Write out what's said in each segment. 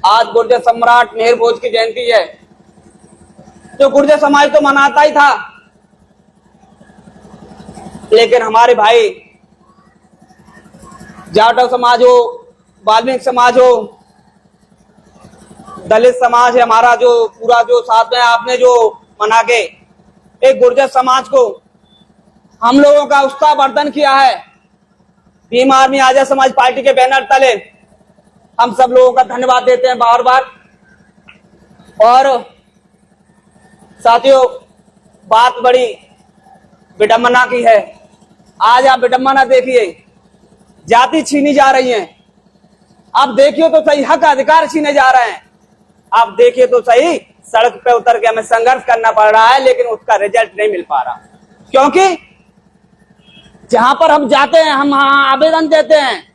आज गुर्जर सम्राट मेहर भोज की जयंती है। तो गुर्जर समाज तो मनाता ही था, लेकिन हमारे भाई जाटव समाज हो, वाल्मीकि समाज हो, दलित समाज है हमारा, जो पूरा जो साथ में आपने जो मना के एक गुर्जर समाज को हम लोगों का उत्साहवर्धन किया है। भीम आर्मी आजाद समाज पार्टी के बैनर तले हम सब लोगों का धन्यवाद देते हैं बार बार। और साथियों, बात बड़ी विडंबना की है। आज आप विडंबना देखिए, जाति छीनी जा रही है। आप देखिए तो सही, हक अधिकार छीने जा रहे हैं। आप देखिए तो सही, सड़क पे उतर के हमें संघर्ष करना पड़ रहा है, लेकिन उसका रिजल्ट नहीं मिल पा रहा, क्योंकि जहां पर हम जाते हैं, हम आवेदन देते हैं,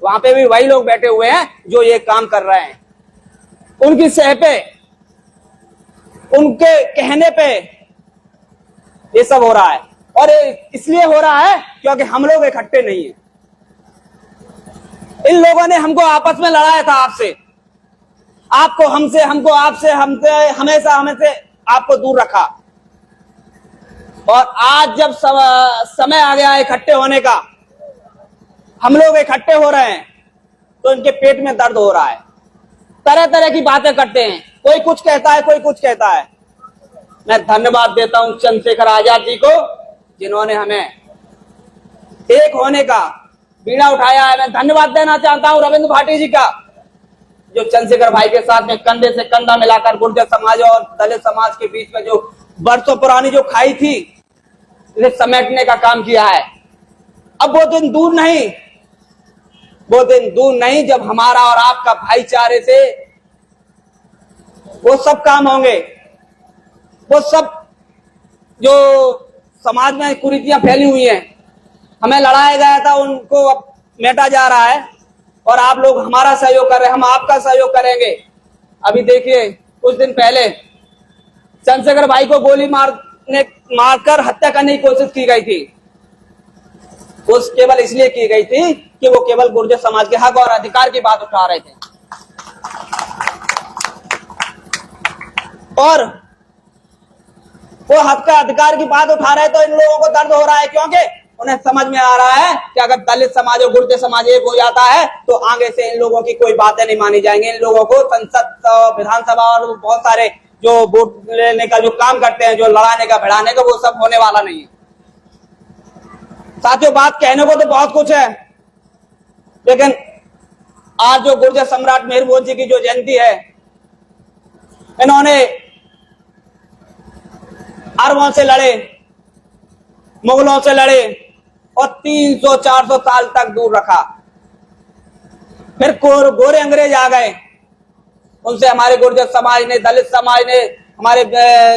वहां पे भी वही लोग बैठे हुए हैं जो ये काम कर रहे हैं। उनकी सह पे, उनके कहने पे ये सब हो रहा है। और इसलिए हो रहा है क्योंकि हम लोग इकट्ठे नहीं है। इन लोगों ने हमको आपस में लड़ाया था, आपसे, आपको हमसे, हमको आपसे, हमसे, हमेशा हमसे आपको दूर रखा। और आज जब समय आ गया इकट्ठे होने का, हम लोग इकट्ठे हो रहे हैं, तो इनके पेट में दर्द हो रहा है। तरह तरह की बातें करते हैं, कोई कुछ कहता है, कोई कुछ कहता है। मैं धन्यवाद देता हूं चंद्रशेखर आजाद जी को, जिन्होंने हमें एक होने का बीड़ा उठाया है। मैं धन्यवाद देना चाहता हूं रविंद्र भाटी जी का, जो चंद्रशेखर भाई के साथ में कंधे से कंधा मिलाकर गुर्जर समाज और दलित समाज के बीच में जो बरसों पुरानी जो खाई थी, इसे समेटने का काम किया है। अब वो दिन दूर नहीं, वो दिन दूर नहीं जब हमारा और आपका भाईचारे से वो सब काम होंगे। वो सब जो समाज में कुरीतियां फैली हुई हैं, हमें लड़ाया गया था, उनको अब मेटा जा रहा है। और आप लोग हमारा सहयोग कर रहे हैं, हम आपका सहयोग करेंगे। अभी देखिए, कुछ दिन पहले चंद्रशेखर भाई को गोली मारकर हत्या करने की कोशिश की गई थी। वो केवल इसलिए की गई थी कि वो केवल गुर्जर समाज के हक और अधिकार की बात उठा रहे थे। और वो हक का अधिकार की बात उठा रहे, तो इन लोगों को दर्द हो रहा है, क्योंकि उन्हें समझ में आ रहा है कि अगर दलित समाज और गुर्जर समाज एक हो जाता है, तो आगे से इन लोगों की कोई बातें नहीं मानी जाएंगी। इन लोगों को संसद, विधानसभा और बहुत सारे जो वोट लेने का जो काम करते हैं, जो लड़ाने का, भिड़ाने का, वो सब होने वाला नहीं है। साथियों, बात कहने को तो बहुत कुछ है, लेकिन आज जो गुर्जर सम्राट मेहर भोज जी की जो जयंती है, इन्होंने अरबों से लड़े, मुगलों से लड़े और 300-400 साल तक दूर रखा। फिर गोरे अंग्रेज आ गए, उनसे हमारे गुर्जर समाज ने, दलित समाज ने, हमारे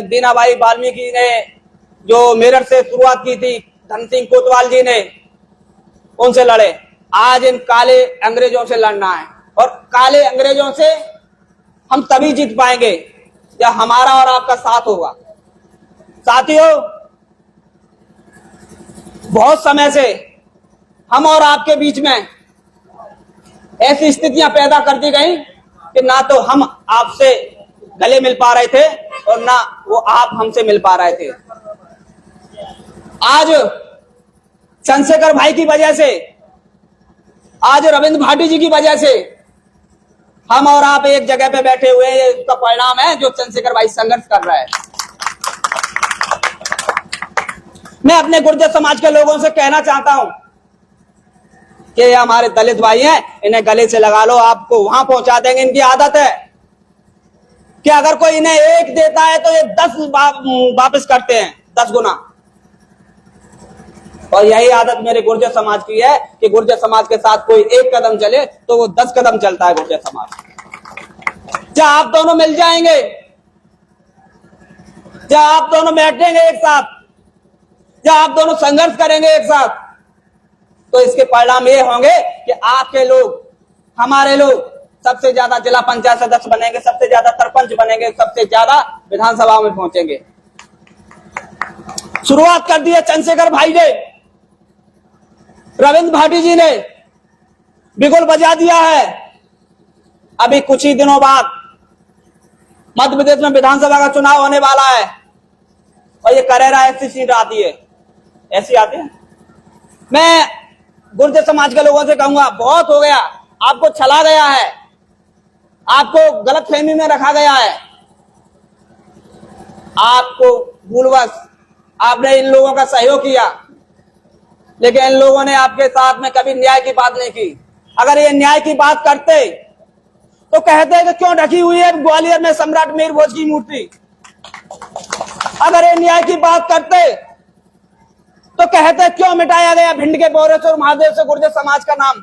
दीना भाई वाल्मीकि ने जो मेरठ से शुरुआत की थी, धन सिंह कोतवाल जी ने, उनसे लड़े। आज इन काले अंग्रेजों से लड़ना है, और काले अंग्रेजों से हम तभी जीत पाएंगे जब हमारा और आपका साथ होगा। साथियों, बहुत समय से हम और आपके बीच में ऐसी स्थितियां पैदा कर दी गई कि ना तो हम आपसे गले मिल पा रहे थे और ना वो आप हमसे मिल पा रहे थे। आज चंद्रशेखर भाई की वजह से, आज रविंद्र भाटी जी की वजह से हम और आप एक जगह पे बैठे हुए हैं। ये उसका परिणाम है जो चंद्रशेखर भाई संघर्ष कर रहा है। मैं अपने गुर्जर समाज के लोगों से कहना चाहता हूं कि ये हमारे दलित भाई हैं, इन्हें गले से लगा लो, आपको वहां पहुंचा देंगे। इनकी आदत है कि अगर कोई इन्हें एक देता है तो ये 10 वापस करते हैं, 10 गुना। और यही आदत मेरे गुर्जर समाज की है कि गुर्जर समाज के साथ कोई एक कदम चले तो वो 10 कदम चलता है गुर्जर समाज। जहां आप दोनों मिल जाएंगे, जहां आप दोनों बैठेंगे एक साथ, जहां आप दोनों संघर्ष करेंगे एक साथ, तो इसके परिणाम ये होंगे कि आपके लोग, हमारे लोग सबसे ज्यादा जिला पंचायत सदस्य बनेंगे, सबसे ज्यादा सरपंच बनेंगे, सबसे ज्यादा विधानसभा में पहुंचेंगे। शुरुआत कर दी है चंद्रशेखर भाई ने, रविंद्र भाटी जी ने बिगुल बजा दिया है। अभी कुछ ही दिनों बाद मध्य प्रदेश में विधानसभा का चुनाव होने वाला है और ये करेरा ऐसी सीट आती है, ऐसी आती है। मैं गुर्जर समाज के लोगों से कहूंगा, बहुत हो गया, आपको छला गया है, आपको गलतफहमी में रखा गया है, आपको भूलवश आपने इन लोगों का सहयोग किया, लेकिन इन लोगों ने आपके साथ में कभी न्याय की बात नहीं की। अगर ये न्याय की बात करते तो कहते कि क्यों ढकी हुई है ग्वालियर में सम्राट मीर भोज की मूर्ति। अगर ये न्याय की बात करते तो कहते क्यों मिटाया गया भिंड के बोरेश्वर महादेव से गुर्जर समाज का नाम।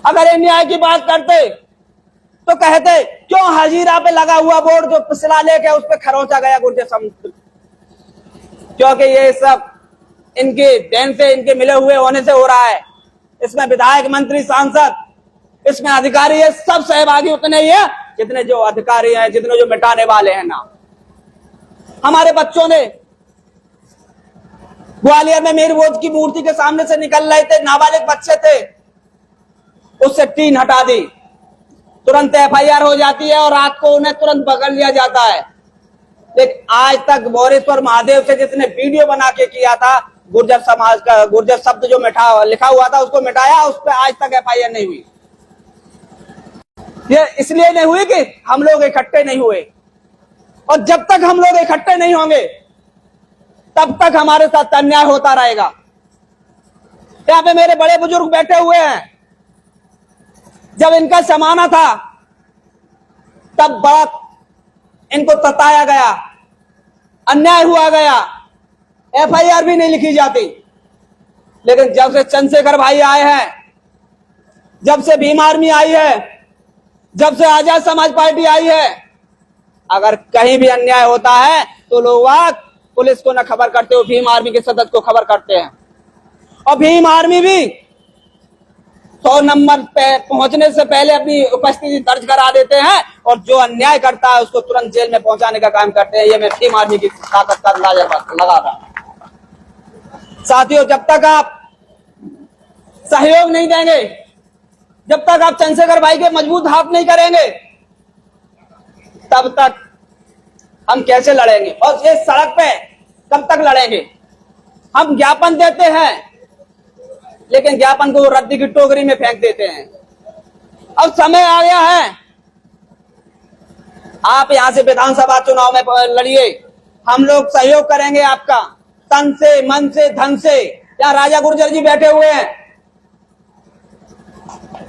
अगर ये न्याय की बात करते तो कहते क्यों हजीरा पे लगा हुआ बोर्ड जो शिलालेख है उस पर खरोचा गया गुर्जर समाज। क्योंकि ये सब इनके देन से, इनके मिले हुए होने से हो रहा है। इसमें विधायक, मंत्री, सांसद, इसमें अधिकारी है, सब सहभागी उतने ही है जितने जो अधिकारी हैं, जितने जो मिटाने वाले हैं ना। हमारे बच्चों ने ग्वालियर में मीर भोज की मूर्ति के सामने से निकल रहे थे, नाबालिग बच्चे थे, उससे टीन हटा दी, तुरंत एफआईआर हो जाती है और रात को उन्हें तुरंत पकड़ लिया जाता है। लेकिन आज तक बोरेश्वर महादेव से जिसने वीडियो बना के किया था, गुर्जर समाज का गुर्जर शब्द जो लिखा हुआ था उसको मिटाया, उस पर आज तक एफआईआर नहीं हुई। ये इसलिए नहीं हुई कि हम लोग इकट्ठे नहीं हुए, और जब तक हम लोग इकट्ठे नहीं होंगे तब तक हमारे साथ अन्याय होता रहेगा। यहाँ पे मेरे बड़े बुजुर्ग बैठे हुए हैं, जब इनका जमाना था तब बड़ा इनको तताया गया, अन्याय हुआ गया, एफआईआर भी नहीं लिखी जाती। लेकिन जब से चंद्रशेखर भाई आए हैं, जब से भीम आर्मी आई है, जब से आजाद समाज पार्टी आई है, अगर कहीं भी अन्याय होता है तो लोग पुलिस को न खबर करते हो, भीम आर्मी के सदस्य को खबर करते हैं। और भीम आर्मी भी 100 नंबर पे पहुंचने से पहले अपनी उपस्थिति दर्ज करा देते हैं और जो अन्याय करता है उसको तुरंत जेल में पहुंचाने का काम करते हैं। ये मैं भीम आर्मी की ताकत का लगा रहा। साथियों, जब तक आप सहयोग नहीं देंगे, जब तक आप चंद्रशेखर भाई के मजबूत हाथ नहीं करेंगे, तब तक हम कैसे लड़ेंगे और ये सड़क पे कब तक लड़ेंगे। हम ज्ञापन देते हैं लेकिन ज्ञापन को रद्दी की टोकरी में फेंक देते हैं। अब समय आ गया है, आप यहां से विधानसभा चुनाव में लड़िए, हम लोग सहयोग करेंगे आपका, तन से, मन से, धन से। यहाँ राजा गुर्जर जी बैठे हुए हैं,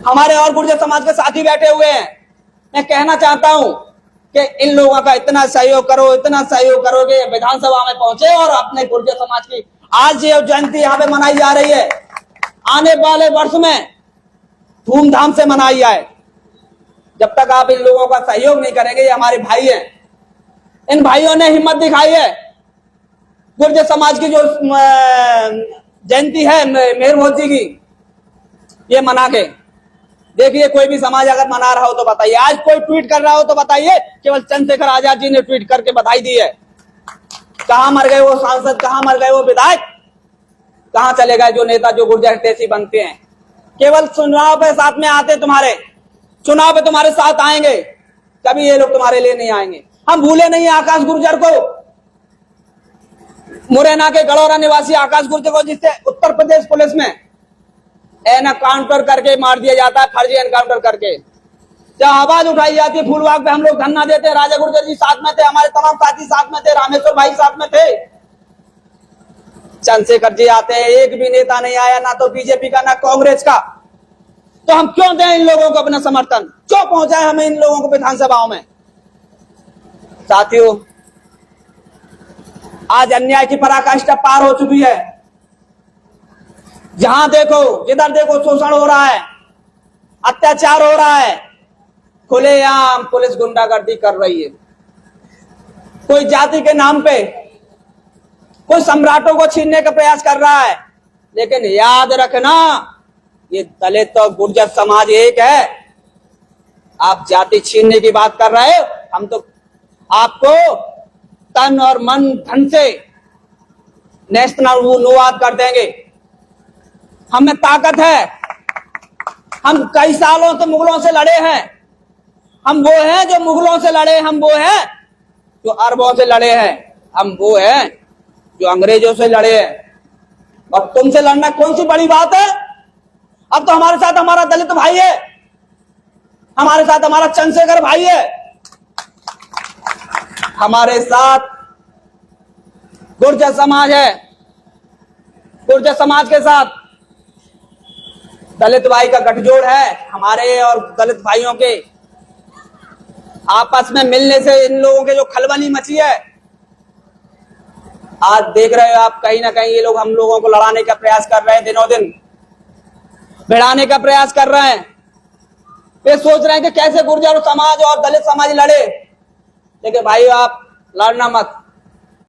हमारे और गुर्जर समाज के साथी बैठे हुए हैं। मैं कहना चाहता हूं कि इन लोगों का इतना सहयोग करो, इतना सहयोग करो कि विधानसभा में पहुंचे और अपने गुर्जर समाज की आज ये जयंती यहाँ पे मनाई जा रही है, आने वाले वर्ष में धूमधाम से मनाई जाए। जब तक आप इन लोगों का सहयोग नहीं करेंगे, ये हमारे भाई हैं, इन भाइयों ने हिम्मत दिखाई है। गुर्जर समाज की जो जयंती है मीर भोज जी की, ये मना के देखिए। कोई भी समाज अगर मना रहा हो तो बताइए, आज कोई ट्वीट कर रहा हो तो बताइए। केवल चंद्रशेखर आजाद जी ने ट्वीट करके बधाई दी है। कहां मर गए वो सांसद, कहां मर गए वो विधायक, कहां चले गए जो नेता जो गुर्जर हितैषी बनते हैं। केवल चुनाव पे साथ में आते, तुम्हारे चुनाव पे तुम्हारे साथ आएंगे, कभी ये लोग तुम्हारे लिए नहीं आएंगे। हम भूले नहीं आकाश गुर्जर को, मुरैना के गड़ौरा निवासी आकाश गुर्जर को, जिससे उत्तर प्रदेश पुलिस में एनकाउंटर करके मार दिया जाता है, फर्जी एनकाउंटर करके। जब आवाज उठाई जाती है फूलबाग पे, हम लोग धरना देते, राजा गुर्जर जी साथ में थे, हमारे तमाम साथी साथ में थे, रामेश्वर भाई साथ में थे। चंद्रशेखर जी आते हैं, एक भी नेता नहीं आया, ना तो बीजेपी का ना कांग्रेस का। तो हम क्यों दें इन लोगों को अपना समर्थन, क्यों पहुंचाए हमें इन लोगों को विधानसभाओं में। साथियों, आज अन्याय की पराकाष्ठा पार हो चुकी है। जहां देखो, जिधर देखो शोषण हो रहा है, अत्याचार हो रहा है, खुलेआम पुलिस गुंडागर्दी कर रही है। कोई जाति के नाम पे कोई सम्राटों को छीनने का प्रयास कर रहा है। लेकिन याद रखना, ये दलित और गुर्जर समाज एक है। आप जाति छीनने की बात कर रहे हो, हम तो आपको तन और मन धन से नेस्तनाबूद कर देंगे। हमें ताकत है, हम कई सालों से मुगलों से लड़े हैं। हम वो हैं जो मुगलों से लड़े, हम वो हैं जो अरबों से लड़े हैं, हम वो हैं जो अंग्रेजों से लड़े हैं। और तुमसे लड़ना कौन सी बड़ी बात है? अब तो हमारे साथ हमारा दलित भाई है, हमारे साथ हमारा चंद्रशेखर भाई है, हमारे साथ गुर्जर समाज है। गुर्जर समाज के साथ दलित भाई का गठजोड़ है। हमारे और दलित भाइयों के आपस में मिलने से इन लोगों के जो खलबली मची है, आज देख रहे हो आप, कहीं ना कहीं ये लोग हम लोगों को लड़ाने का प्रयास कर रहे हैं, दिनों दिन भिड़ाने का प्रयास कर रहे हैं। वे सोच रहे हैं कि कैसे गुर्जर समाज और दलित समाज लड़े। लेकिन भाई आप लड़ना मत।